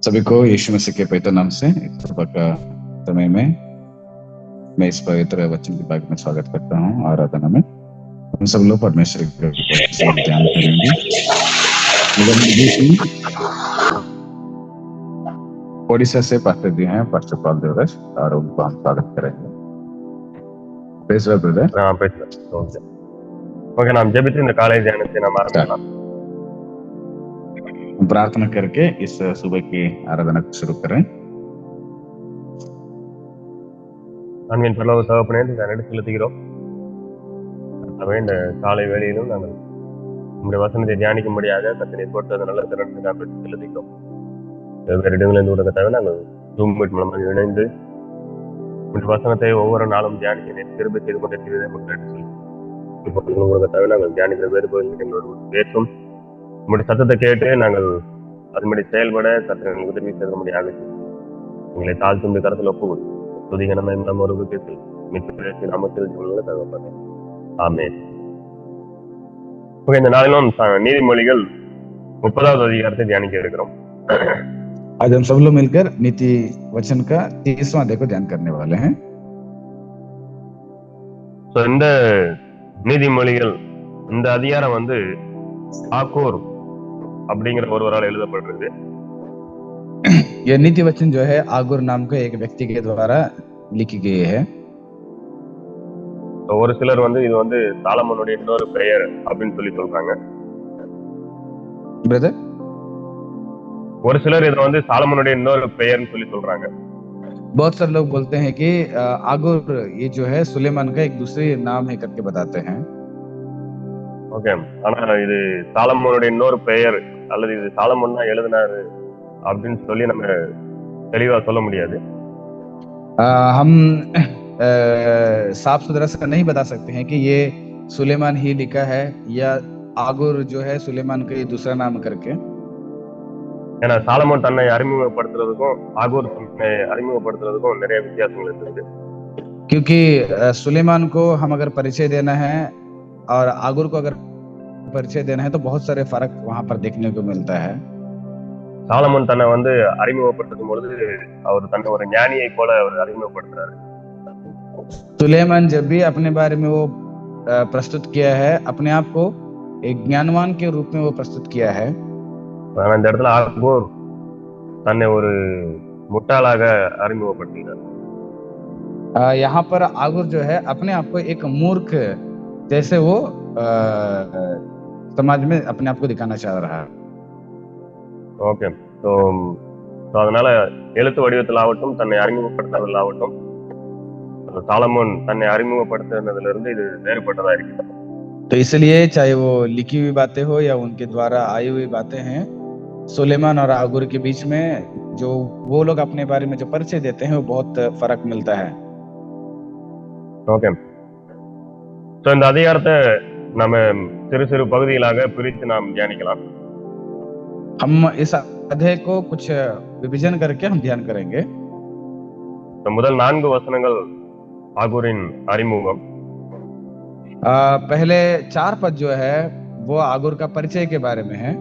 सभी को यीशु मसीह के पवित्र नाम से इस सुबह का समय में मैं इस पवित्र वचन के भाग में स्वागत करता हूँ। आराधना में हम सब लोग परमेश्वर के वचन का ध्यान करेंगे। ओडिशा से पास्टर जी हैं, पास्टर पाल देवराज, और उनको हम स्वागत करेंगे। Praise the brother. ஓகே, நாம் ஜெபித்து இந்த காலை தியானத்தை நாம் ஆரம்பிக்கலாம். प्रार्थना करके इस सुबह की आराधना को शुरू करें। அன்பின் பரலோக தகப்பனே, நன்றி செலுத்துகிறோம். இந்த காலை வேளையிலும் நாங்கள் நம்முடைய வசனத்தை தியானிக்கும்படியாக கர்த்தரை கொடுத்தது நல்ல திறனுக்கு நாம் செலுத்துகிறோம். வெவ்வேறு இடங்களிலிருந்து ஊடகத்தாவே நாங்கள் ஜூம் மீட் மூலமாக இணைந்து இந்த வசனத்தை ஒவ்வொரு நாளும் தியானிக்க திரும்ப செய்து கொண்டிருக்கிறதே மக்கள் ஊடகத்தாவே நாங்கள் தியானிக்கிற வேறு பகுதியில் எங்களோட பேசும் நம்முடைய சத்தத்தை கேட்டு நாங்கள் அதன்படி செயல்பட கர்த்தரை உதவி செய்யும்படியாக எங்களை தாழ்த்தும் கருத்தில் ஒப்புக்கொள் துதிகனமே நம்ம ஒரு பேசல் மிக்க நாமத்தில் தகப்பனே, ஆமென். இந்த நாளிலும் நீதிமொழிகள் 30வது அதிகாரத்தை தியானிக்க இருக்கிறோம். आज हम सब लोग मिलकर नीति वचन का 30वां अध्याय को ध्यान करने वाले हैं। இந்த நீதிமொழிகள் இந்த அதிகாரம் ஆகூர் அப்படிங்கிற ஒருவரால் எழுதப்படுறது. यह नीति वचन जो है आगुर नाम के एक व्यक्ति के द्वारा लिखी गई है। ஒரு சிலர் இது சாலமோனுடைய இன்னொரு பெயர் அப்படின்னு சொல்லி சொல்றாங்க. ब्रदर, ஒரு சிலர் இது சாலமோனுடைய இன்னொரு பெயர்னு சொல்லி சொல்றாங்க. बहुत सारे लोग बोलते हैं कि आगुर ये जो है सुलेमान का एक दूसरी नाम है करके बताते हैं। ஓகே, ஆனா இது சாலமோனுடைய இன்னொரு பெயர் அல்லது இது சாலமோன் தான் எழுதினாரு அப்படின்னு சொல்லி நம்ம தெளிவா சொல்ல முடியாது. हम साफ सुथरा से नहीं बता सकते हैं कि ये सुलेमान ही लिखा है या आगुर जो है सुलेमान का दूसरा नाम करके। ஏன்னா சாலமோன் தன்னை அறிமுகப்படுத்துறதுக்கும் ஆகூர் தன்னை அறிமுகப்படுத்துறதுக்கும் நிறைய வித்தியாசங்கள் இருக்கு. क्योंकि सुलेमान को हम अगर परिचय देना है और आगुर को अगर परिचय देना है तो बहुत सारे फर्क वहां पर देखने को मिलता है। சாலமோன் தன்னை அறிமுகப்படுத்தும் பொழுது அவர் தன்னை ஒரு ஞானியை போல அவர் அறிமுகப்படுத்துறாரு. सुलेमान जब भी अपने बारे में वो प्रस्तुत किया है, अपने आप को एक ज्ञानवान के रूप में वो प्रस्तुत किया है। ஆனா இந்த இடத்துல ஆகூர் தன்னை ஒரு முட்டாளாக அறிமுகப்படுத்தினார். यहाँ पर आगुर जो है अपने आप को एक मूर्ख जैसे वो समाज में अपने आप को दिखाना चाह रहा है। ஓகே, அதனால எழுத்து வடிவத்தில் ஆகட்டும் தன்னை அறிமுகப்படுத்துறதுல ஆகட்டும் சாலமோன் தன்னை அறிமுகப்படுத்துறதுல இருந்து இது வேறுபட்டதா இருக்கு. तो इसलिए चाहे वो लिखी हुई बातें हो या उनके द्वारा आई हुई बातें हैं, सुलेमान और आगुर के बीच में जो वो लोग अपने बारे में जो परिचय देते हैं वो बहुत फर्क मिलता है। ஓகே, இந்த அதிகாரத்தை நம்ம சிறு சிறு பகுதிகளாக பிரித்து நாம் தியானிக்கலாம். हम इस अध्याय को कुछ विभाजन करके हम ध्यान करेंगे। முதல் 4 வசனங்கள் ஆகூரின் அறிமுகம். पहले 4 पद जो है वो आगुर का परिचय के बारे में है।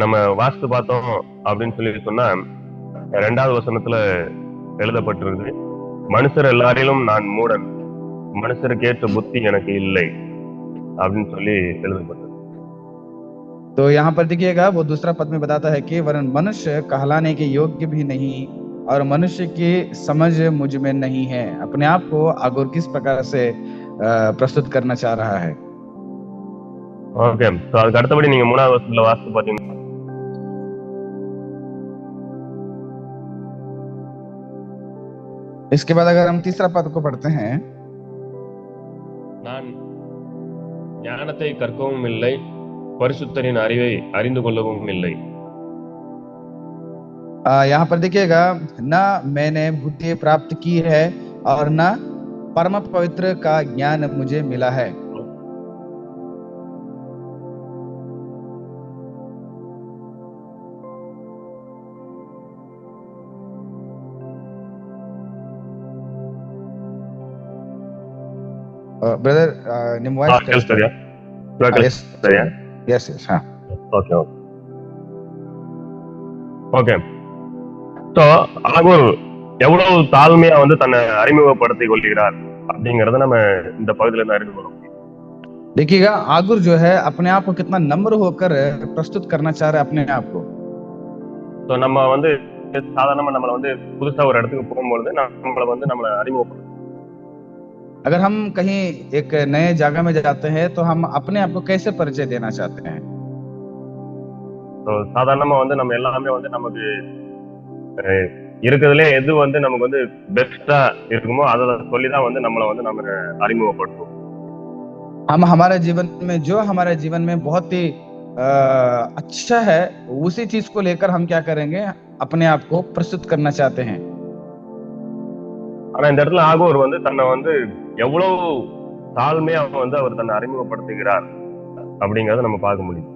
நம்ம வாஸ்து பார்த்தோம் அப்படின்னு சொல்லி சொன்னா 2வது வசனத்துல எழுதப்பட்டிருக்கு, மனுஷர் எல்லாரிலும் நான் மூடன், மனுஷருக்கு ஏற்ற புத்தி எனக்கு இல்லை அப்படின்னு சொல்லி எழுதப்பட்டது. तो यहाँ पर देखिएगा वो दूसरा पद में बताता है कि वरन मनुष्य कहलाने के योग्य भी नहीं और मनुष्य की समझ मुझ में नहीं है। अपने आप को आगुर किस प्रकार से प्रस्तुत करना चाह रहा है। ஓகே, அதுக்கு அடுத்தபடி நீங்க 3வது வசனத்துல வாஸ்து பாத்தீங்கன்னா इसके बाद अगर हम तीसरा पद को पढ़ते हैं, நான் ஞானத்தை கற்கவும் இல்லை, பரிசுத்தரின் அறிவை அறிந்து கொள்ளவும் இல்லை. यहाँ पर देखिएगा, ना मैंने बुद्धि प्राप्त की है और ना परम पवित्र का ज्ञान मुझे मिला है। ब्रदर, ನಿಮ್ಮ ವಾಯ್ಸ್ ಕೇಳಿಸ್ತಿದ್ಯಾ? yes, हाँ. ಓಕೆ. ஓகே. ஸோ ஆகூர் எவ்வளவு தாழ்மையா வந்து தன்னை அறிமுகப்படுத்திக் கொள்கிறார் அப்படிங்கறத நம்ம இந்த பகுதியில இருந்து அறிந்து கொள்ள முடியும். देखिएगा आगुर जो है अपने आप को कितना नम्र होकर प्रस्तुत करना चाह रहे अपने आप को। ஸோ நம்ம வந்து சாதாரணமா நம்மளை வந்து புதுசா ஒரு இடத்துக்கு போகும்பொழுது நம்மளை வந்து நம்மளை அறிமுகப்படுத்தும். अगर हम कहीं एक नए जगह में जाते हैं तो हम अपने आप को कैसे परिचय देना चाहते हैं? ஸோ சாதாரணமா வந்து நம்ம எல்லாமே வந்து நமக்கு இருக்கிறதுல எது வந்து நமக்கு வந்து பெஸ்டா இருக்குமோ அதை சொல்லிதான் வந்து நம்மளை வந்து நம்ம அறிமுகப்படுத்துவோம். हम हमारे जीवन में जो हमारे जीवन में बहुत ही अच्छा है उसी चीज को लेकर हम क्या करेंगे, अपने आप को प्रस्तुत करना चाहते हैं. ஆனா இந்த இடத்துல ஆகூர் வந்து தன்னை வந்து எவ்வளவு தாழ்மையா வந்து அவர் தன்னை அறிமுகப்படுத்துகிறார் அப்படிங்கறத நம்ம பார்க்க முடியும்.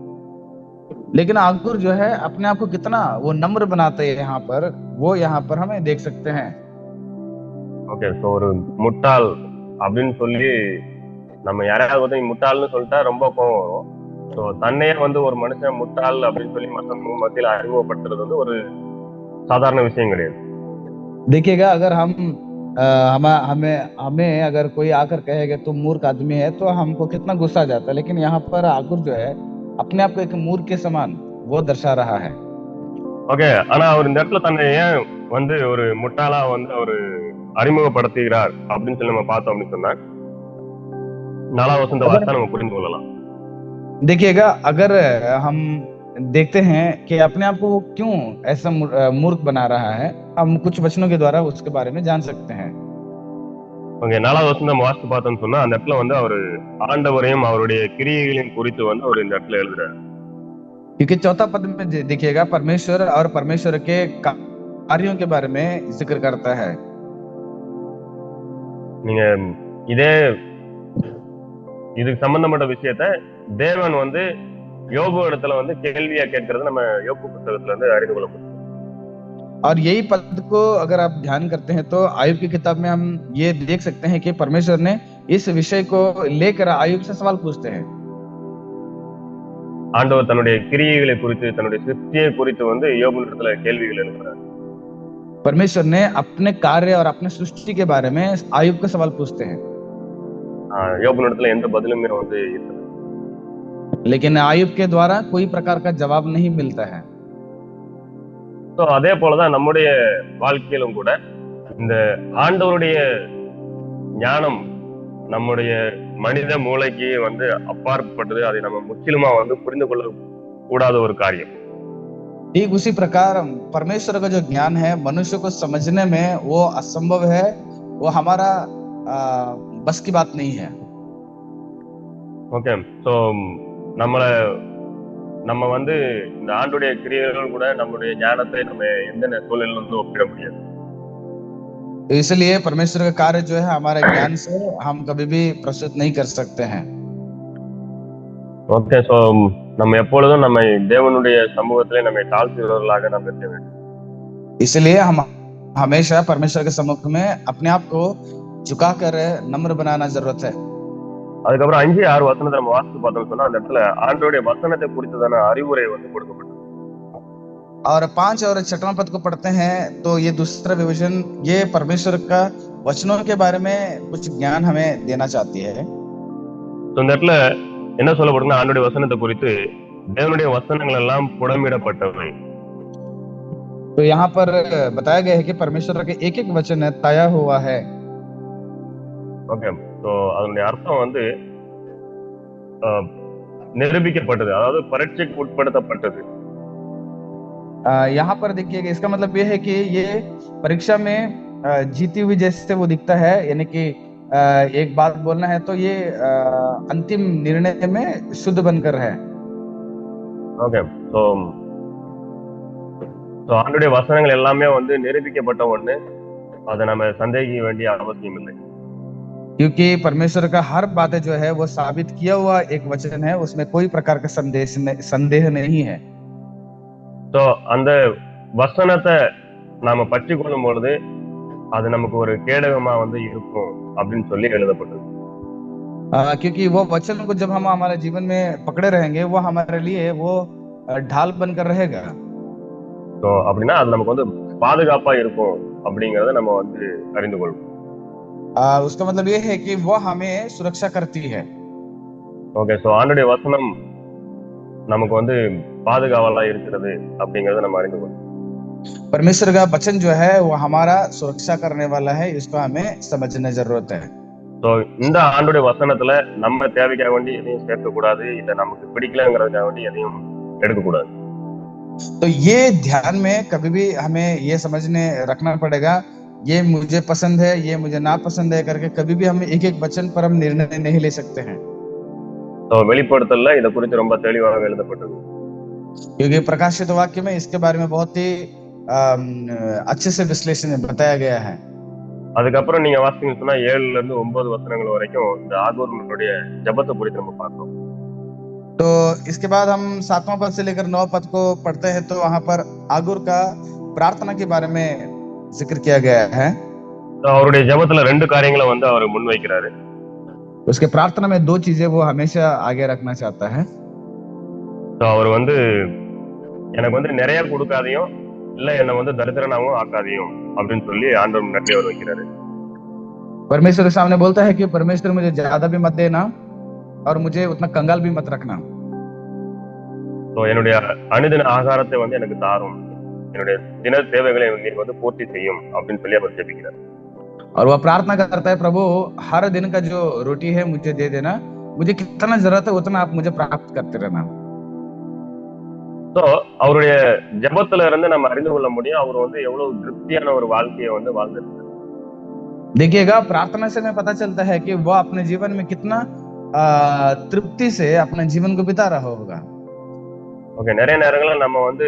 लेकिन आगुर जो है अपने आप को कितना वो नम्र बनाते हैं यहाँ पर, वो यहाँ पर हमें देख सकते हैं. ஓகே. ஸோ ஒரு முட்டாள் அப்படின்னு சொல்லி நம்ம யாராவது வந்து முட்டாள்னு சொல்லிட்டா ரொம்ப கோவம் வரும். ஸோ தன்னையே வந்து ஒரு மனுஷன் முட்டாள் அப்படின்னு சொல்லி மத்தியில் அறிமுகப்படுத்துறது வந்து ஒரு சாதாரண விஷயம் கிடையாது. देखिएगा अगर हमें हमें अगर कोई आकर कहेगा तुम मूर्ख आदमी है तो हमको कितना गुस्सा आ जाता है, लेकिन यहाँ पर आगुर जो है अपने आप को एक मूर्ख के समान वो दर्शा रहा है. ஓகே. ஆனா அவர் இந்த இடத்துல தன்னை ஏன் வந்து ஒரு முட்டாளா வந்து அவர் அறிமுகப்படுத்துகிறார் அப்படின்னு சொல்லி நம்ம பார்த்தோம் அப்படின்னு சொன்னா 4 வசந்த வார்த்தை நம்ம புரிந்து கொள்ளலாம். देखिएगा अगर हम देखते हैं कि अपने आप को वो क्यों ऐसा मूर्ख बना रहा है, हम कुछ वचनों के द्वारा उसके बारे में जान सकते हैं. ஓகே. 4வது வசனம் வாசித்து பார்த்தோம்னு சொன்னா அந்த இடத்துல வந்து அவர் ஆண்டவரையும் அவருடைய கிரியைகளின் குறித்து வந்து அவர் இந்த இடத்துல எழுதுறாரு. क्योंकि 4था पद में देखिएगा परमेश्वर और परमेश्वर के कार्यों के बारे में जिक्र करता है. நீங்க இதுக்கு சம்பந்தப்பட்ட விஷயத்த தேவன் வந்து யோபு இடத்துல வந்து கேள்வியா கேட்கறது நம்ம யோபு புத்தகத்துல இருந்து அறிந்து கொள்ள முடியும். और यही पद को अगर आप ध्यान करते हैं तो आयुब की किताब में हम ये देख सकते हैं कि परमेश्वर ने इस विषय को लेकर आयुब से सवाल पूछते हैं. ஆண்டவர் தன்னுடைய கிரியைகளை குறித்து தன்னுடைய சிருஷ்டியை குறித்து வந்து யோபு இடத்துல கேள்விகள் எழுப்புறார். परमेश्वर ने अपने कार्य और अपने सृष्टि के बारे में आयुब का सवाल पूछते हैं. யோபு இடத்துல எந்த பதிலுமே வந்து இருக்குது. लेकिन आयुब के द्वारा कोई प्रकार का जवाब नहीं मिलता है. ஸோ அதே போலதான் நம்முடைய வாழ்க்கையிலும் கூட இந்த ஆண்டவருடைய ஞானம் நம்முடைய மனித மூளைக்கு வந்து அப்பாற்பட்டது. அதை நம்ம முற்றிலுமா வந்து புரிந்து கொள்ள கூடாத ஒரு காரியம். ठीक उसी प्रकार परमेश्वर का जो ज्ञान है मनुष्य को समझने में वो असंभव है, वो हमारा बस की बात नहीं है. ஓகே. ஸோ நம்ம வந்து இந்த ஆண்டுடைய கிரியைகள் கூட நம்முடைய ஞானத்தை நம்ம எந்த சூழலில் வந்து ஒப்பிட முடியாது. इसलिए परमेश्वर का कार्य जो है हमारे ज्ञान से हम कभी भी प्रस्तुत नहीं कर सकते हैं. ஓகே. ஸோ நம்ம எப்பொழுதும் நம்ம தேவனுடைய சமூகத்திலே நம்மை தாழ்த்துகிறவர்களாக நாம் இருக்க வேண்டும். इसलिए हम हमेशा परमेश्वर के सम्मुख में अपने आप को झुकाकर नम्र बनाना जरूरत है. அதுக்கப்புறம் 5-6 வசனத்தை நம்ம வாசித்து பார்த்தோம்னு சொன்னா அந்த இடத்துல ஆண்டவருடைய வசனத்தை குறித்ததான அறிவுரை வந்து கொடுக்கப்பட்டது. और 5 और 6वां पद को पढ़ते हैं तो ये दूसरा विवरण ये परमेश्वर का वचनों के बारे में कुछ ज्ञान हमें देना चाहती है. तो இந்த இடத்துல என்ன சொல்லப்படுதுன்னா ஆண்டவருடைய வசனத்தை குறித்து தேவனுடைய வசனங்கள் எல்லாம் புடமிடப்பட்டவை. तो यहाँ पर बताया गया है कि परमेश्वर के एक एक वचन तया हुआ है. ஓகே. ஸோ அதனுடைய அர்த்தம் வந்து நிரூபிக்கப்பட்டது, அதாவது பரீட்சைக்கு உட்படுத்தப்பட்டது. यहाँ पर देखिएगा इसका मतलब ये है कि ये परीक्षा में जीती हुई जैसे वो दिखता है, यानी कि एक बात बोलना है तो ये अंतिम निर्णय में शुद्ध बनकर है. ஓகே. ஸோ ஆண்டவருடைய வசனங்கள் எல்லாமே வந்து நிரூபிக்கப்பட்ட ஒண்ணு, அதை நம்ம சந்தேகிக்க வேண்டிய அவசியம் இல்லை. क्योंकि परमेश्वर का हर बातें जो है वो साबित किया हुआ एक वचन है, उसमें कोई प्रकार का संदेह नहीं है. तो அந்த வசனத்தை நாம பற்றி கொள்ளும் பொழுது அது நமக்கு ஒரு கேடகமா வந்து இருக்கும் அப்படின்னு சொல்லி எழுதப்பட்டது. क्योंकि वो वचन को जब हम हमारे जीवन में पकड़े रहेंगे वो हमारे लिए वो ढाल बनकर रहेगा. ஸோ அப்படின்னா அது நமக்கு வந்து பாதுகாப்பா இருக்கும் அப்படிங்கறத நம்ம வந்து அறிந்து கொள்வோம். उसका मतलब ये है कि वो हमें सुरक्षा करती है। ஓகே, ஸோ ஆண்டுடைய வசனம் நமக்கு வந்து பாதுகாவலா இருக்கிறது அப்படிங்கறத நம்ம அறிந்து கொள்வோம். परमेश्वर का वचन जो है वो हमारा सुरक्षा करने वाला है, इसको हमें समझने जरूरत है। ஸோ இந்த ஆண்டுடைய வசனத்துல நம்ம தேவைக்காக வேண்டி எதையும் சேர்க்கக்கூடாது, இதை நமக்கு பிடிக்கலங்கிறதுக்காக வேண்டி எதையும் எடுக்கக்கூடாது. तो ये ध्यान में कभी भी हमें ये समझने रखना पड़ेगा, ये मुझे पसंद है, ये मुझे नापसंद है करके कभी भी हम एक एक वचन पर हम निर्णय नहीं ले सकते हैं। ஸோ வெளிப்படுத்தல இதை குறித்து ரொம்ப தெளிவாக எழுதப்பட்டது. क्योंकि प्रकाशित वाक्य में इसके बारे में बहुत ही अच्छे से विश्लेषण बताया गया है। அதுக்கப்புறம் நீங்க வாசிச்சீங்கன்னு சொன்னா 7ல இருந்து 9 வசனங்கள் வரைக்கும் இந்த ஆகூரனுடைய ஜெபத்தை குறித்து நம்ம பார்க்கிறோம். तो इसके बाद हम 7वां पद से लेकर 9 पद को पढ़ते हैं, तो वहां पर आगुर का प्रार्थना के बारे में जिक्र किया गया है। So, அவருடைய ஜெபத்துல ரெண்டு காரியங்களை வந்து அவர் முன்வைக்கிறாரு. उसके प्रार्थना में दो चीजें वो हमेशा आगे रखना चाहता है। So, அவர் வந்து எனக்கு வந்து நிறைய கொடுக்காதையும் இல்ல என்ன வந்து தரித்திரனாவும் ஆக்காதையும் அப்படின்னு சொல்லி ஆண்டவர் முன்னாடி அவர் வைக்கிறாரு. परमेश्वर के सामने बोलता है कि परमेश्वर मुझे ज्यादा भी मत देना और मुझे उतना कंगाल भी मत रखना। So, என்னுடைய அனுதின ஆகாரத்தை வந்து எனக்கு தாரும், என்னுடைய தின தேவைகளை நீர் வந்து பூர்த்தி செய்யும் அப்படின்னு சொல்லி அவர் ஜெபிக்கிறார். और वह प्रार्थना करता है, प्रभु हर दिन का जो रोटी है मुझे दे देना, मुझे कितना जरूरत है उतना आप मुझे प्राप्त करते रहना। So, அவருடைய ஜெபத்துல இருந்து நம்ம அறிந்து கொள்ள முடியும் அவர் வந்து எவ்வளவு திருப்தியான ஒரு வாழ்க்கையை வந்து வாழ்ந்திருக்காரு. देखिएगा, प्रार्थना से हमें पता चलता है कि वह अपने जीवन में कितना तृप्ति से अपने जीवन को बिता रहा होगा। ஓகே, நிறைய நேரங்கள்ல நம்ம வந்து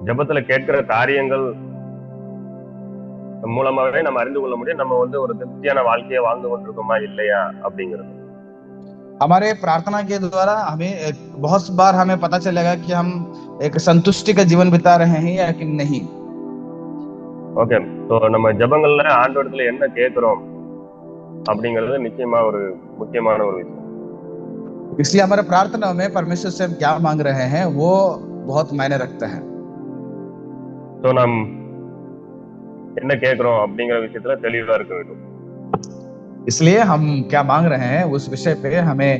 ஜெபத்துல கேட்கிற காரியங்கள் மூலமாவே நம்ம அறிந்து கொள்ள முடியும் நம்ம வந்து ஒரு திருப்தியான வாழ்க்கையை வாழ்ந்து கொண்டிருக்கோமா இல்லையா அப்படிங்கிறது. हमारे प्रार्थना के द्वारा हमें बहुत बार हमें पता चलेगा कि हम एक संतुष्टि का जीवन बिता रहे हैं या कि नहीं। ஓகே, ஸோ நம்ம ஜெபங்கள்ல ஆண்டவரிடத்துல என்ன கேட்கிறோம் அப்படிங்கிறது நிச்சயமா ஒரு முக்கியமான ஒரு விஷயம். इसलिए हमारे प्रार्थना में परमेश्वर से हम क्या मांग रहे हैं वो बहुत मायने रखता है। ஸோ நாம் என்ன கேட்கிறோம் அப்படிங்கிற விஷயத்துல தெளிவா இருக்க வேண்டும். इसलिए हम क्या मांग रहे हैं उस विषय पे हमें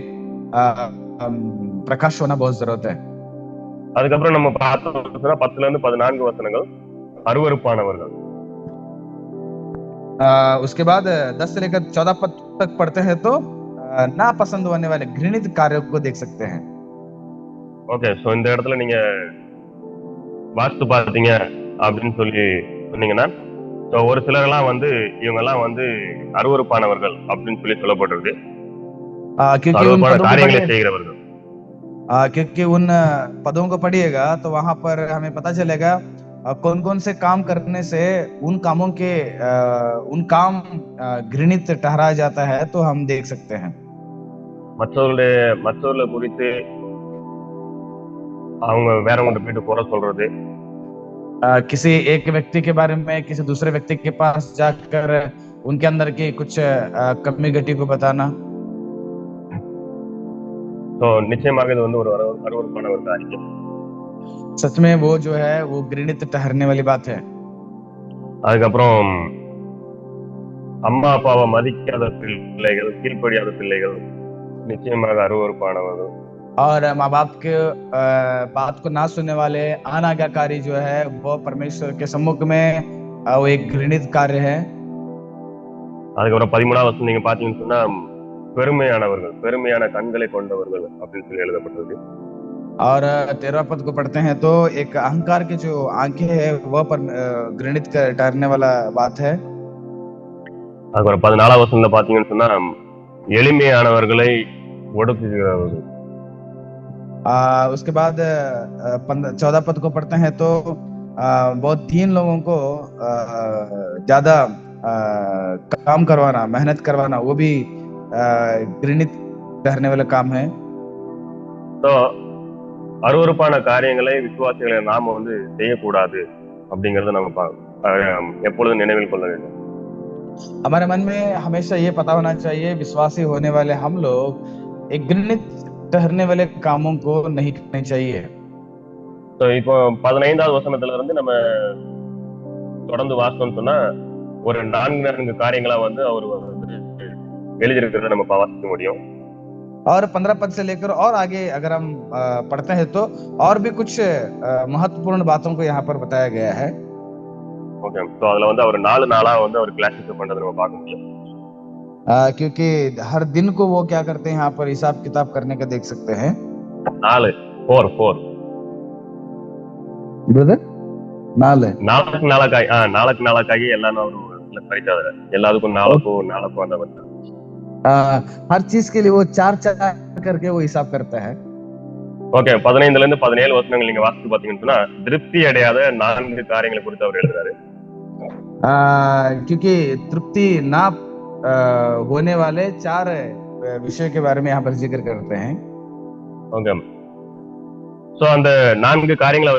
प्रकाश होना बहुत जरूरत है। அதுக்கப்புறம் நம்ம பார்த்தோம் 10ல இருந்து 14 வசனங்கள் அருவருப்பானவர்கள். उसके बाद 10 से लेकर 14 पद तक पढ़ते हैं तो नापसंद होने वाले घृणित कार्यों को देख सकते हैं। ஓகே, ஸோ இந்த இடத்துல நீங்க வாஸ்து பார்த்தீங்க அப்படின்னு சொல்லி சொன்னீங்கன்னா ஒரு சிலரெல்லாம் வந்து இவங்கெல்லாம் வந்து அருவருப்பானவர்கள் அப்படின்னு சொல்லி சொல்லப்பட்டிருக்கு. அருவருப்பான காரியங்களை செய்கிறவர்கள். क्योंकि उन पदों को पढ़िएगा तो वहां पर हमें पता चलेगा कौन कौन से काम करने से उन कामों के उन काम घृणित ठहराया जाता है, तो हम देख सकते हैं। மற்றவர்களை குறித்து அவங்க வேறவங்க போயிட்டு குறை சொல்றது, किसी एक व्यक्ति के बारे में किसी दूसरे व्यक्ति के पास जाकर उनके अंदर की कुछ कमी घटी को बताना, तो நிச்சயமாக இது வந்து ஒரு அருவருப்பான ஒரு காரியம். सच में वो जो है वो घृणित ठहरने वाली बात है। அதுக்கப்புறம் அம்மா அப்பாவை மதிக்காத பிள்ளைகள், கீழ்ப்படியாத பிள்ளைகள் நிச்சயமாக அருவருப்பானவர்கள். और माँ बाप के बात को ना सुनने वाले अनाज्ञाकारी जो है वो परमेश्वर के सम्मुख में वो एक घृणित कार्य है। அதுக்கப்புறம் 13வது வசனம் நீங்க பாத்தீங்கன்னு சொன்னா பெருமையானவர்கள், பெருமையான கண்களை கொண்டவர்கள் அப்படின்னு சொல்லி எழுதப்பட்டிருக்கு. और 13 पद को पढ़ते हैं तो एक अहंकार की जो आंखें है वह पर घृणित ठहरने वाला बात है। அதுக்கப்புறம் 14வது வசனத்துல பாத்தீங்கன்னு சொன்னா எளிமையானவர்களை ஒடுக்குகிறவர்கள். उसके बाद 14 पद को पढ़ते हैं तो बहुत दीन लोगों को ज्यादा काम करवाना, मेहनत करवाना, वो भी घृणित ठहरने वाला काम है। तो அருவருப்பான காரியங்களை விசுவாசிகளை நாம வந்து செய்யக்கூடாது அப்படிங்கறத நம்ம எப்பொழுதும் நினைவில் கொள்ள வேண்டும். हमारे मन में हमेशा ये पता होना चाहिए विश्वासी होने वाले हम लोग एक घृणित ठहरने वाले कामों को नहीं करने चाहिए। இப்போ 15வது வசனத்துல இருந்து நம்ம தொடர்ந்து வாசித்தோம்னு சொன்னா ஒரு 4 காரியங்களா வந்து அவர் வந்து எழுதியிருக்கிறத நம்ம வாசிக்க முடியும். और 15 पद से लेकर और आगे अगर हम पढ़ते हैं तो और भी कुछ महत्वपूर्ण बातों को यहाँ पर बताया गया है. ஓகே, ஸோ அதுல வந்து அவர் 4 நாளா வந்து அவர் கிளாசிஃபை பண்றதை நம்ம பார்க்க முடியும். क्योंकि हर दिन को वो क्या करते हैं यहाँ पर हिसाब किताब करने का देख सकते हैं. 4 ब्रदर ನಾಲ್ಕು ನಾಲ್ಕಾಗಿ ಎಲ್ಲಾನು ಅವರು ಬರೀತಾರೆ. ಎಲ್ಲದಕ್ಕೂ ನಾಲ್ಕು ಅಂತ ಬರ್ತಾರೆ. हर चीज के लिए वो 4 करके वो हिसाब करता है. ஓகே, 15ல இருந்து 17 வசனங்கள் நீங்க வாசித்து பாத்தீங்கன்னா திருப்தி அடையாத 4 காரியங்களை குறித்து அவர் எழுதுறாரு. क्योंकि तृप्ति ना होने वाले 4 विषय के बारे में यहाँ पर जिक्र करते हैं. ஓகே, சோ அந்த 4 காரியங்களை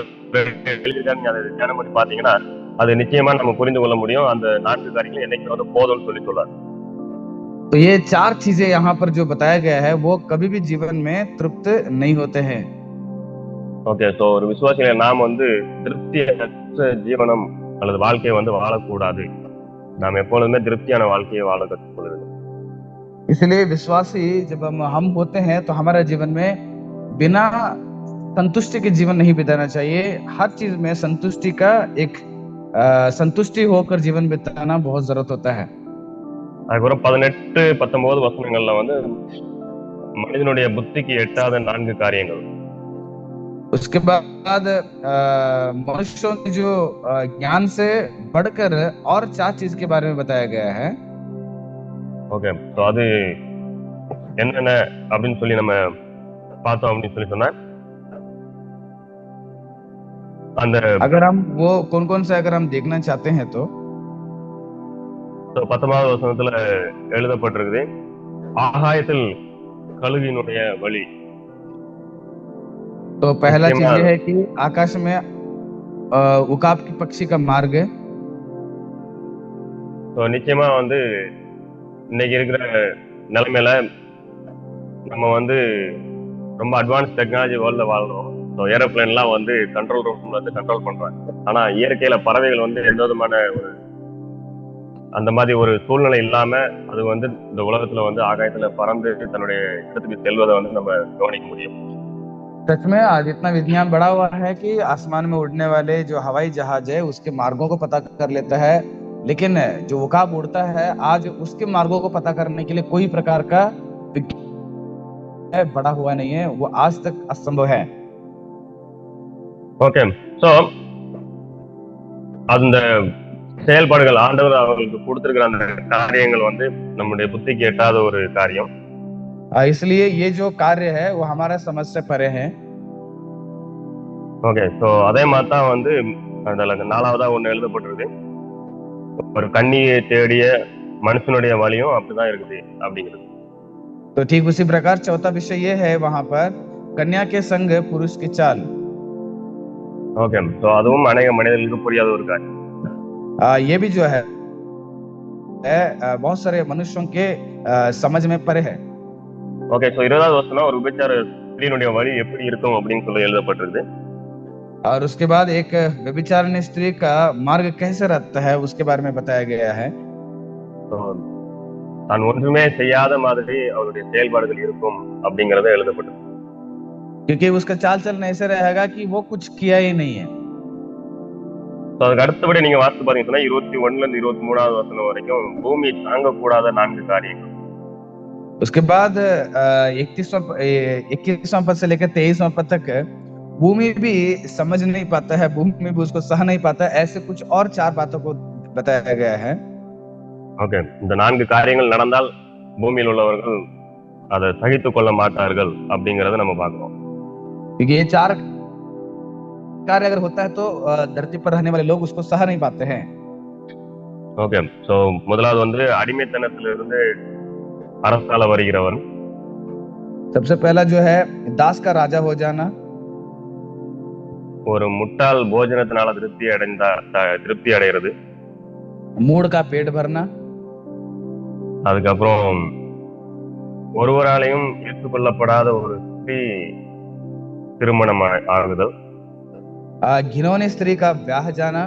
எழுதிருக்காங்க. அதை தியானம் பண்ணி பாத்தீங்கன்னா அது நிச்சயமா நம்ம புரிந்து கொள்ள முடியும். அந்த 4 காரியங்கள் என்னைக்கு போதும்னு சொல்லி சொல்றாரு. तो ये 4 चीजें यहाँ पर जो बताया गया है वो कभी भी जीवन में तृप्त नहीं होते हैं. ஓகே, சோ ஒரு விசுவாசிகளை நாம் வந்து திருப்தியற்ற ஜீவனம் அல்லது வாழ்க்கையை வந்து வாழக்கூடாது. நாம் எப்பொழுதுமே திருப்தியான வாழ்க்கையை வாழ கற்றுக்கொள்ள வேண்டும். इसलिए विश्वासी जब हम होते हैं तो हमारे जीवन में बिना संतुष्टि के जीवन नहीं बिताना चाहिए. हर चीज में संतुष्टि का एक संतुष्टि होकर जीवन बिताना बहुत जरूरत होता है. அதுக்கப்புறம் 18, 19 வசனங்கள்ல வந்து மனிதனுடைய புத்திக்கு எட்டாத 4 காரியங்கள். उसके बाद मनुष्यों की जो ज्ञान से बढ़कर और 4 चीज के बारे में बताया गया है. ஓகே, ஸோ அது என்னென்ன அப்படின்னு சொல்லி நம்ம பார்த்தோம் அப்படின்னு சொல்லி சொன்னா அந்த अगर हम वो कौन से अगर हम देखना चाहते हैं तो 19வது வசனத்துல எழுதப்பட்டிருக்குது, ஆகாயத்தில் கழுகினுடைய வழி. तो पहला चीज ये है कि आकाश में उकाब की पक्षी का मार्ग. तो நிச்சயமா வந்து இன்னைக்கு இருக்கிற நிலைமையில நம்ம வந்து ரொம்ப அட்வான்ஸ் டெக்னாலஜி வேர்ல்ட்ல வாழ்றோம். ஸோ ஏரோப்ளேன்லாம் வந்து கண்ட்ரோல் ரூம்ல வந்து கண்ட்ரோல் பண்றாங்க. ஆனா இயற்கையில பறவைகள் வந்து எந்த விதமான ஒரு அந்த மாதிரி ஒரு சூழ்நிலை இல்லாம அது வந்து இந்த உலகத்துல வந்து ஆகாயத்துல பறந்து தன்னுடைய இடத்துக்கு செல்வதை வந்து நம்ம கவனிக்க முடியும். सच में आज इतना विज्ञान बढ़ा हुआ है कि आसमान में उड़ने वाले जो हवाई जहाज है उसके मार्गों को पता कर लेता है, लेकिन जो उकाब उड़ता है आज उसके मार्गों को पता करने के लिए कोई प्रकार का बढ़ा हुआ नहीं है. वो आज तक असंभव है. ஓகே, சோ அந்த செயல்பாடுகள் ஆண்டவர் அவர்களுக்கு கொடுத்திருக்கிற அந்த காரியங்கள் வந்து நம்முடைய புத்திக்கு எட்டாத ஒரு காரியம். इसलिए ये जो कार्य है वो हमारा समझ से परे है. ஓகே, சோ அதே மாதிரி தான் வந்து அதுல 4வதா ஒண்ணு எழுதப்பட்டிருக்கு, ஒரு கன்னியை தேடிய மனுஷனுடைய வழியும் அப்படிதான் இருக்குது அப்படிங்கிறது. तो ठीक उसी प्रकार चौथा विषय ये है वहां पर कन्या के संग पुरुष की चाल. ஓகே, சோ அதுவும் அநேக மனிதர்களுக்கு புரியாத ஒரு காரியம். ये भी जो है बहुत सारे मनुष्यों के समझ में परे है. ஓகே, சோ 20வது வசனம் ஒரு விபச்சார ஸ்திரீனுடைய வழி எப்படி இருக்கும் அப்படின்னு சொல்லி எழுதப்பட்டிருக்கு. और उसके बाद एक व्यभिचारिणी स्त्री का मार्ग कैसे रहता है उसके बारे में बताया गया है. தான் ஒன்றுமே செய்யாத மாதிரி அவருடைய செயல்பாடுகள் இருக்கும் அப்படிங்கறத எழுதப்பட்டிருக்கு. क्योंकि उसका चाल चलन ऐसे रहेगा कि वो कुछ किया ही नहीं है. அதுக்கு அடுத்தபடி நீங்க வாசித்து பாத்தீங்கன்னா 21ல இருந்து 23வது வசனம் வரைக்கும் பூமி தாங்கக்கூடாத 4 காரியங்கள். उसके बाद 21वां पद से लेकर 23वां पद तक भूमि भी समझ नहीं पाता है, भूमि भी उसको सह नहीं पाता, ऐसे कुछ और 4 बातों को बताया गया है. ஓகே, இந்த 4 காரியங்கள் நடந்தால் பூமியில் உள்ளவர்கள் அதை சகித்துக் கொள்ள மாட்டார்கள் அப்படிங்கறத நம்ம பார்க்கிறோம். क्योंकि ये 4 कार्य अगर होता है तो धरती पर रहने वाले लोग उसको सह नहीं पाते हैं. ஓகே, சோ முதலாவது வந்து அடிமைத்தனத்திலிருந்து அரசால வருகிறவன். सबसे पहला जो है दास का राजा हो जाना. ஒரு முட்டாள் போஜனத்தினால திருப்தி அடைகிறது. मूड का पेट भरना. அதுக்கப்புறம் ஒருவராலையும் ஏற்றுக்கொள்ளப்படாத ஒரு ஸ்திரீ திருமணம் ஆகுதல். घिनौनी स्त्री का ब्याह जाना।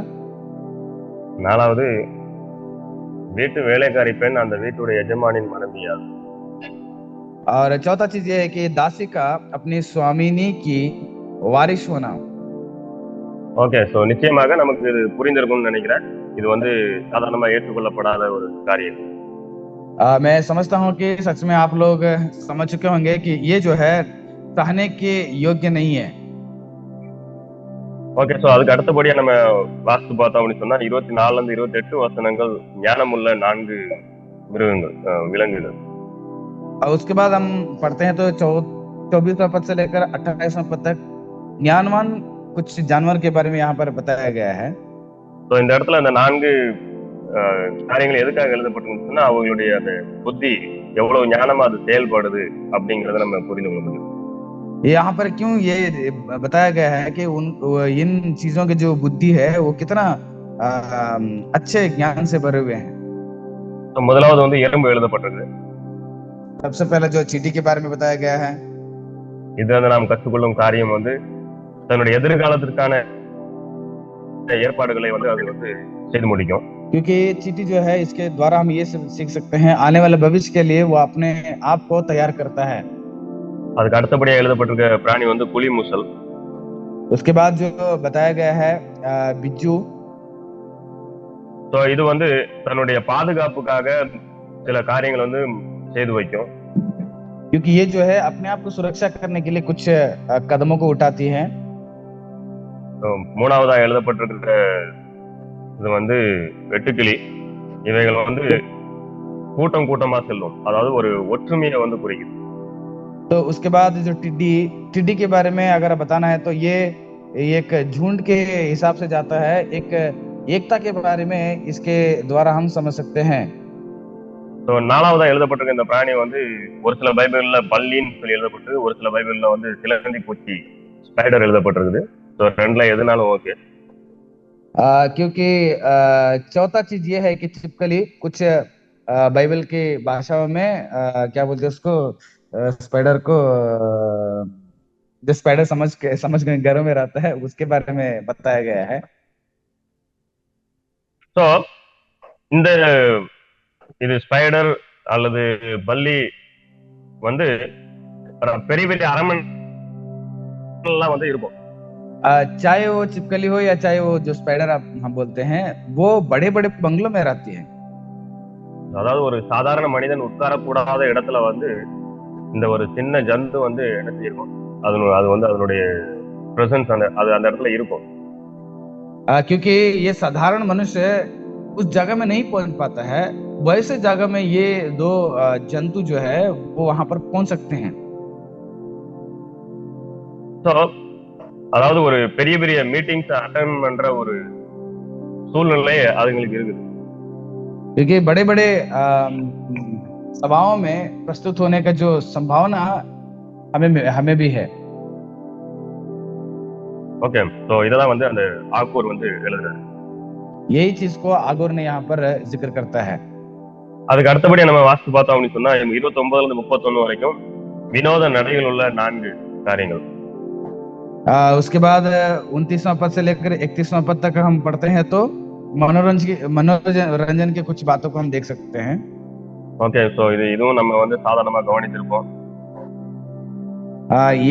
நாலாவது, வீட்டு வேலைக்காரி பெண் அந்த வீட்டுடைய எஜமானின் மனைவியா. और चौथा चीज ये है कि दासी का अपनी स्वामिनी की वारिस होना। ஓகே, ஸோ நிச்சயமாக நமக்கு இது புரிந்திருக்கும்னு நினைக்கிறேன். இது வந்து சாதாரணமா ஏற்றுக்கொள்ளப்படாத ஒரு காரியம். मैं समझता हूँ कि सच में आप लोग समझ चुके होंगे कि ये जो है सहने के योग्य नहीं है। ஓகே, ஸோ அதுக்கு அடுத்தபடியா நம்ம வாஸ்து பார்த்தோம் அப்படின்னு சொன்னா 24 இருந்து 28 வசனங்கள் ஞானமுள்ள 4 மிருகங்கள், விலங்குகள். और उसके बाद हम पढ़ते हैं तो 24वां पद से लेकर 28वां पद तक ज्ञानवान कुछ जानवर के बारे में यहाँ पर बताया गया है। ஸோ இந்த இடத்துல அந்த 4 காரியங்கள் எதுக்காக எழுதப்பட்டிருக்குன்னு சொன்னா அவங்களுடைய அந்த புத்தி எவ்வளவு ஞானமா அது செயல்படுது அப்படிங்கறத நம்ம புரிந்து கொள்ள முடியும். यहाँ पर क्यों ये बताया गया है कि इन चीजों की जो बुद्धि है वो कितना अच्छे ज्ञान से भरे हुए हैं। तो முதலாவது வந்து எறும்பு எழுதப்பட்டிருக்கு. सबसे पहले जो चींटी के बारे में बताया गया है, இது வந்து நாம் கற்றுக்கொள்ளும் காரியம் வந்து தன்னுடைய எதிர்காலத்திற்கான ஏற்பாடுகளை வந்து அது வந்து செய்து முடிக்கும். क्योंकि चींटी जो है इसके द्वारा हम ये सीख सकते हैं आने वाले भविष्य के लिए वो अपने आप को तैयार करता है। அதுக்கு அடுத்தபடியா எழுதப்பட்டிருக்க பிராணி வந்து புலி மூசல். उसके बाद जो बताया गया है बिज्जू। तो இது வந்து தன்னுடைய பாதுகாப்புக்காக சில காரியங்கள் வந்து செய்து வைக்கும். क्योंकि ये जो है अपने आप को सुरक्षा करने के लिए कुछ कदमों को उठाती है। तो மூணாவதா எழுதப்பட்டிருக்க இது வந்து வெட்டுக்கிளி. இவைகள் வந்து கூட்டம் கூட்டமா செல்லும், அதாவது ஒரு ஒற்றுமையை வந்து குறிக்குது. तो उसके बाद जो टिड्डी के बारे में अगर बताना है तो ये एक झुंड के हिसाब से जाता है, एक एकता के बारे में इसके द्वारा हम समझ सकते हैं। तो நாலாவதா எழுதப்பட்டிருக்க இந்த பிராணி வந்து ஒரு சில பைபிள்ல பல்லின்னு சொல்லி எழுதப்பட்டிருக்கு, ஒரு சில பைபிள்ல வந்து சிலந்தி பூச்சி ஸ்பைடர் எழுதப்பட்டிருக்குது. तो ரெண்டுல எதுனாலும் ஓகே। क्योंकि चौथा चीज ये है कि छिपकली कुछ बाइबल की भाषाओं में क्या बोलते हैं उसको, स्पाइडर को जो स्पाइडर समझ गए घरों में रहता है उसके बारे में बताया गया है। तो இந்த இது ஸ்பைடர் அல்லது பல்லி வந்து பெரிய பெரிய அரண்மனைலாம் வந்து இருக்கும்। चाहे वो छिपकली हो या चाहे वो जो स्पाइडर हम बोलते हैं वो बड़े बड़े बंगलों में रहती है। அதாவது ஒரு சாதாரண மனிதன் உட்காரக்கூடாத இடத்துல வந்து இந்த ஒரு சின்ன ஜந்து வந்து என்ன செய்யும், அது வந்து அதனுடைய பிரசன்ஸ் அது அந்த இடத்துல இருக்கும்। क्योंकि ये साधारण मनुष्य उस जगह में नहीं पहुंच पाता है, वैसे जगह में ये दो जंतु जो है वो वहां पर पहुंच सकते हैं। तो அதாவது ஒரு பெரிய பெரிய மீட்டிங்ஸ் அட்டெண்ட் பண்ற ஒரு சூழ்நிலை அதுங்களுக்கு இருக்குது। क्योंकि बड़े बड़े सभाओं में प्रस्तुत होने का जो संभावना हमें भी है। ओके, तो இதெல்லாம் வந்து அந்த ஆகூர் வந்து எழுதுறாரு। यही चीज को आगोर ने यहाँ पर जिक्र करता है। அதுக்கு அடுத்தபடி நம்ம வாஸ்து பார்த்தோம் அப்படின்னு சொன்னா 29 இருந்து 31 வரைக்கும் வினோத நடைகள் உள்ள 4 காரியங்கள்। उसके बाद 29वां पद से लेकर 31वां पद तक हम पढ़ते हैं तो मनोरंजन के कुछ बातों को हम देख सकते हैं। ओके, तो இதுவும் நம்ம வந்து சாதாரணமா கவனிச்சிருப்போம்।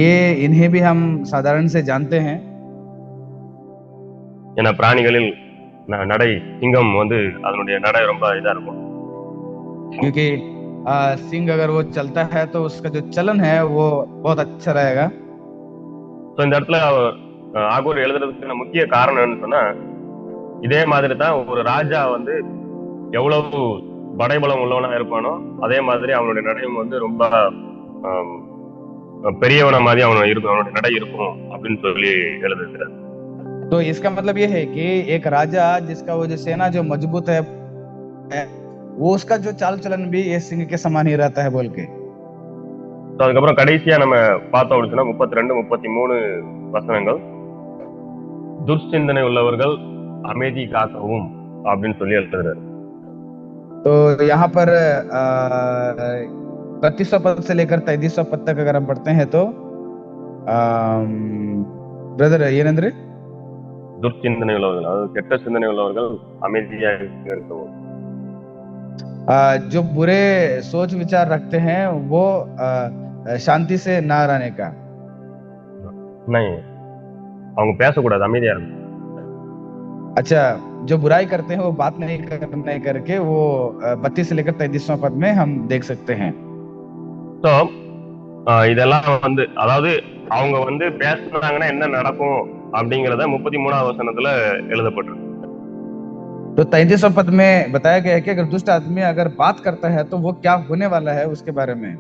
ये इन्हें भी हम साधारण से जानते हैं। ஏன்னா பிராணிகளில் நடை சிங்கம் வந்து அதனுடைய நடை ரொம்ப இதா இருக்கும்। क्योंकि सिंह अगर वो चलता है तो उसका जो चलन है वो बहुत अच्छा रहेगा। तो இந்த இடத்துல ஆகூர் எழுதுறதுக்கு முக்கிய காரணம் என்னன்னு சொன்னா, இதே மாதிரி தான் ஒரு ராஜா வந்து எவ்வளவு படைபலம் உள்ளவனா இருப்பானோ அதே மாதிரி அவனுடைய நடையும் வந்து ரொம்ப பெரியவன மாதிரி அவனுடைய நடை இருக்கும் அப்படின்னு சொல்லி எழுதுகிறார்। तो इसका मतलब ये है कि एक राजा जिसका वो जो सेना जो मजबूत है वो उसका जो चाल चलन भी ये सिंह के समान ही रहता है बोल के। तो அதுக்கப்புறம் கடைசியா நம்ம பார்த்தோம் அப்படின்னா 32 33 வசனங்கள் துர்சிந்தனை உள்ளவர்கள் அமைதி காக்கவும் அப்படின்னு சொல்லி எழுதுறாரு। तो यहाँ पर 32वां पद से लेकर 33वां पद तक अगर हम पढ़ते हैं तो ब्रदर येनेंद्र துர்ச்சிந்தனை உள்ளவர்கள், அதாவது கெட்ட சிந்தனை உள்ளவர்கள் அமைதியாக இருக்கவும். जो बुरे सोच विचार रखते हैं वो शांति से ना रहने का। नहीं, அவங்க பேசக்கூடாது, அமைதியா இருக்கும். अच्छा, जो बुराई करते हैं वो बात नहीं करके वो 32 से लेकर 33वां पद में हम देख सकते हैं। ஸோ இதெல்லாம் வந்து, அதாவது அவங்க வந்து பேசுனாங்கன்னா என்ன நடக்கும் அப்படிங்கிறத 33வது வசனத்துல எழுதப்பட்டிருக்கு. तो 33वां पद में बताया गया है कि अगर दुष्ट आदमी अगर बात करता है तो वो क्या होने वाला है उसके बारे में।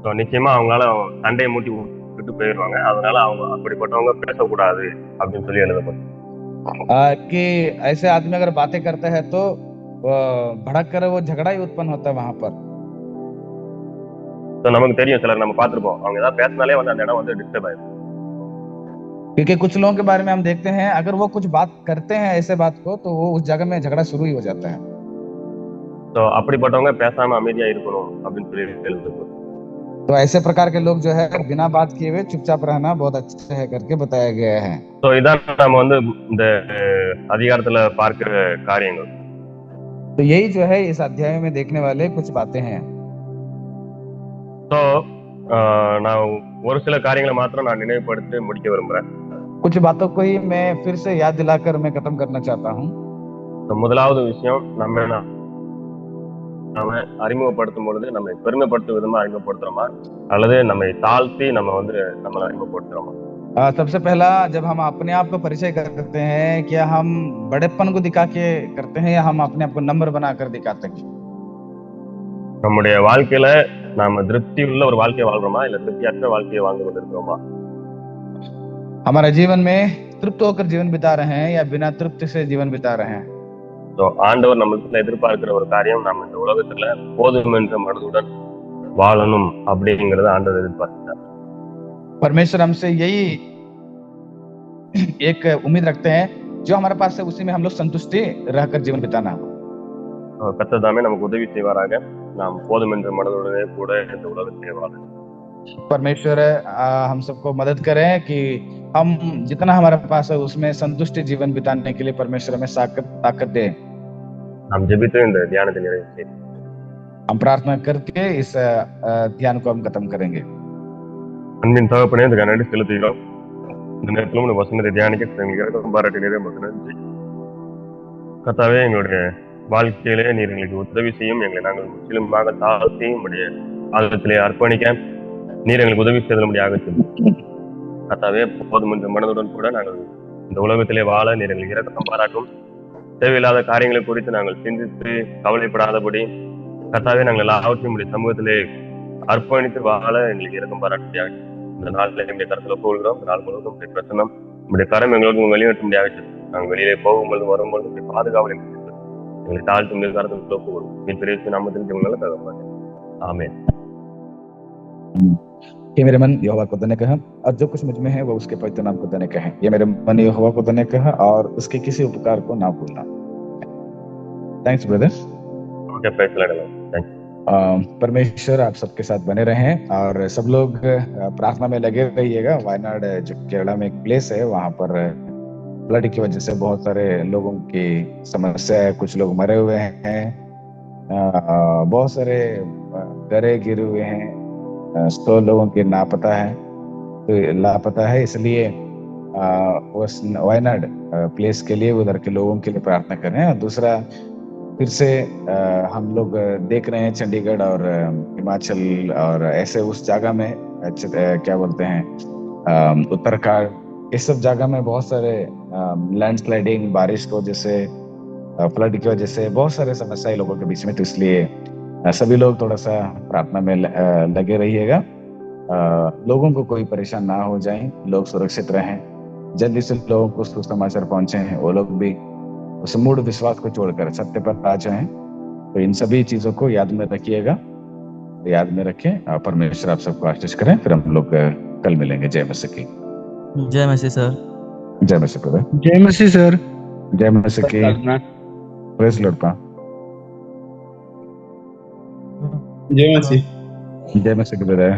ஸோ நிச்சயமா அவங்களால சண்டையை மூட்டி விட்டு போயிடுவாங்க. அதனால அவங்க அப்படிப்பட்டவங்க பேசக்கூடாது அப்படின்னு சொல்லி எழுதப்பட்டிருக்கு. कि ऐसे आदमी अगर बातें करता है तो भड़क कर वो झगड़ा ही उत्पन्न होता है वहां पर। ஸோ நமக்கு தெரியும், சிலர் நம்ம பார்த்திருப்போம், அவங்க ஏதாவது பேசினாலே வந்து அந்த இடம் வந்து டிஸ்டர்ப் ஆயிடும். क्योंकि कुछ लोगों के बारे में हम देखते हैं, अगर वो कुछ बात करते हैं ऐसे बात को तो वो उस जगह में झगड़ा शुरू ही हो जाता है। ஸோ அப்படிப்பட்டவங்க பேசாம அமைதியா இருக்கணும் அப்படின்னு சொல்லி எழுதப்பட்டிருக்கு. तो ऐसे प्रकार के लोग जो है बिना बात किए हुए चुपचाप रहना बहुत अच्छा है करके बताया गया है। ஸோ இதான் நம்ம வந்து இந்த அதிகாரத்துல பார்க்கிற காரியங்கள். तो यही जो है इस अध्याय में देखने वाले कुछ बातें हैं। ஸோ நான் ஒரு சில காரியங்களை மாத்திரம் நான் நினைவுபடுத்தி முடிக்க விரும்புறேன். कुछ बातों को ही मैं फिर से याद दिलाकर मैं खत्म करना चाहता हूँ। तो முதலாவது விஷயம், நம்ம அறிமுகப்படுத்தும் பொழுது நம்மை பெருமைப்படுத்தும் விதமா அறிமுகப்படுத்துறோமா அல்லது நம்மை தாழ்த்தி நம்ம வந்து நம்மளை அறிமுகப்படுத்துறோமா? सबसे पहला, जब हम अपने आप को परिचय करते हैं, क्या हम बड़ेपन को दिखा के करते हैं या हम अपने आप को नम्र बनाकर दिखाते हैं? நம்முடைய வாழ்க்கையில நாம திருப்தி உள்ள ஒரு வாழ்க்கையை வாழ்றோமா இல்ல திருப்தியற்ற வாழ்க்கையை வாழ்ந்து கொண்டிருக்கிறோமா? हमारे जीवन में तृप्त होकर जीवन बिता रहे हैं या बिना तृप्ति से जीवन बिता रहे हैं? ஆண்டவர் நம்மளுக்கு எதிர்பார்க்கிற ஒரு காரியம், நம்ம இந்த உலகத்துல போதும் என்ற மனதுடன் வாழணும் அப்படிங்கறத ஆண்டவர் எதிர்பார்க்கிறார். परमेश्वर हमसे यही एक उम्मीद रखते हैं, जो हमारे पास है उसी में हम लोग संतुष्टि रहकर जीवन बिताना। கர்த்தர் தாமே நமக்கு உதவி செய்வாராக. நாம் போதும் என்ற மனதுடனே கூட இந்த உலகத்திலே வாழணும். परमेश्वर हम सबको मदद करें कि हम जितना हमारे पास है उसमें संतुष्टि जीवन बिताने के लिए परमेश्वर हमें ताकत दे। हम जबित இந்த தியானத்தை நிறைவு செய்வோம். हम प्रार्थना करके इस ध्यान को हम खत्म करेंगे। அன்பின் தகப்பனே, இந்த நன்றி செலுத்துகிறோம். இந்த நேரத்திலும் இந்த வசனத்தை தியானிக்க எங்களுக்கு பாராட்டினரே நன்றி. கர்த்தாவே, எங்களுடைய வாழ்க்கையிலே நீர் எங்களுக்கு உதவி செய்யும். எங்களை நாங்கள் முற்றிலுமாக தாழ்த்தி உங்களுடைய ஆழத்திலே அர்ப்பணிக்க நீர் எங்களுக்கு உதவி செய்தல் முடியாக செய்யும். கர்த்தாவே, போதும் என்ற மனதுடன் கூட நாங்கள் இந்த உலகத்திலே வாழ நீர் எங்களுக்கு இரக்கம் பாராட்டும். தேவையில்லாத காரியங்களை குறித்து நாங்கள் சிந்தித்து கவலைப்படாதபடி கர்த்தாவே, நாங்கள் எல்லாவற்றையும் உடைய சமூகத்திலே அர்ப்பணித்து வாழ எங்களுக்கு இரக்கம் பாராட்டியாக இந்த நாளில் எங்களுடைய கருத்துல போகிறோம். இந்த நாள் முழுவதும் உடைய பிரசன்னம், உங்களுடைய கரம் எங்களுக்கு வெளியேற்ற முடியாக செய்யும். நாங்கள் வெளியிலே போகும்போது வரும்போது உடைய பாதுகாவல் எங்களை தாழ்த்து உடைய கருத்துல போகிறோம். நீ பெரிய நாமத்தில் ஜெபங்களை தகப்பனே. आमीन। ये मेरे मन यहोवा को धन्य कह और जो कुछ मुझ में है वो उसके पवित्र नाम को धन्य कहे। ये मेरे मन यहोवा को धन्य कह और उसके किसी उपकार को ना भूलना। Thanks brother. Okay, praise the Lord. Thank you. परमेश्वर आप सबके साथ बने रहें और सब लोग प्रार्थना में लगे रहिएगा। वायनाड जो केरला में एक प्लेस है, वहां पर फ्लड की वजह से बहुत सारे लोगों की समस्या है। कुछ लोग मरे हुए हैं, बहुत सारे घरे गिरे हुए हैं, 100 लोगों के लापता है। इसलिए उस वायनाड प्लेस के लिए, उधर के लोगों के लिए प्रार्थना करें। और दूसरा, फिर से हम लोग देख रहे हैं चंडीगढ़ और हिमाचल और ऐसे उस जगह में क्या बोलते हैं उत्तराखंड, इस सब जगह में बहुत सारे लैंडस्लाइडिंग, बारिश की वजह से, फ्लड की वजह से बहुत सारे समस्याएं लोगों के बीच में। तो इसलिए सभी लोग थोड़ा सा प्रार्थना में लगे रहिएगा। लोगों को कोई परेशान ना हो जाए, लोग सुरक्षित रहें, जल्दी से लोगों को सुसमाचार पहुंचे हैं, वो लोग भी उस मूढ़ विश्वास को छोड़कर सत्य पर आ जाएं। तो इन सभी चीजों को याद में रखिएगा, याद में रखें। परमेश्वर आप सबको आशीष करें। फिर हम लोग कल मिलेंगे। जय मसीह की। जय मसीह सर। जय मसीह ब्रदर। जय मसीह सर। जय मसीह की। प्रेज लॉर्ड पा। जय मसीह। जय मसीह ब्रदर।